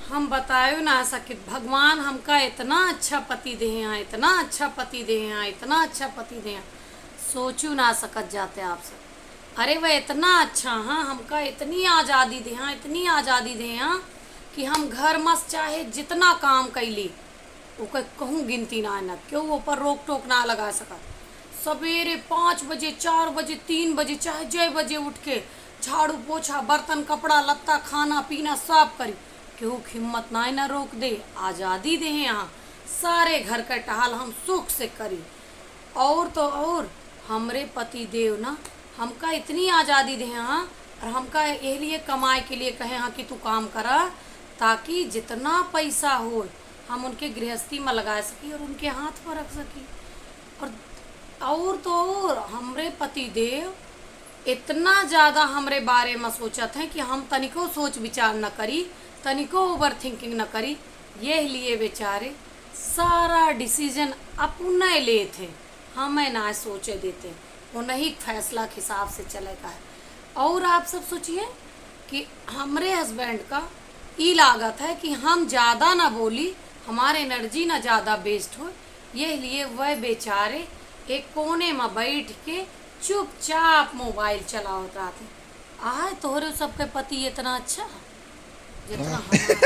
हम बतायो ना सके भगवान हमका इतना अच्छा पति दे हैं, इतना अच्छा पति दे हैं, इतना अच्छा पति दे हैं, सोचू ना सकत जाते आप सब। अरे वह इतना अच्छा, हाँ हमका इतनी आज़ादी दे हैं, इतनी आज़ादी दे हैं कि हम घर मस चाहे जितना काम कैली ओकर कहूँ गिनती ना न क्यों ऊपर रोक टोक ना लगा सकत। सवेरे 5 बजे, 4 बजे, 3 बजे चाहे जय बजे उठ के झाड़ू पोछा बर्तन कपड़ा लत्ता खाना पीना सब करी, केहू हिम्मत ना न रोक दे। आज़ादी दे यहाँ, सारे घर का टहाल हम सुख से करी। और तो और हमरे पति देव ना हमका इतनी आज़ादी दे हाँ, और हमका ये लिए कमाए के लिए कहे हाँ कि तू काम करा, ताकि जितना पैसा हो हम उनके गृहस्थी में लगा सकी और उनके हाथ पर रख सकी। और तो और हमरे पति देव इतना ज़्यादा हमरे बारे में सोचत हैं कि हम तनिको सोच विचार न करी, तनिको ओवर थिंकिंग न करी। ये लिए बेचारे सारा डिसीजन अपने लेते, हमें ना सोचे देते, वो नहीं फैसला के हिसाब से चलेगा है। और आप सब सोचिए कि हमरे हस्बैंड का ई लागत है कि हम ज़्यादा ना बोली, हमारे एनर्जी ना ज़्यादा वेस्ट हो, ये लिए वह बेचारे एक कोने में बैठ के चुपचाप मोबाइल चलावत रहते। आए तोहरे सबके पति इतना अच्छा जितना हमारा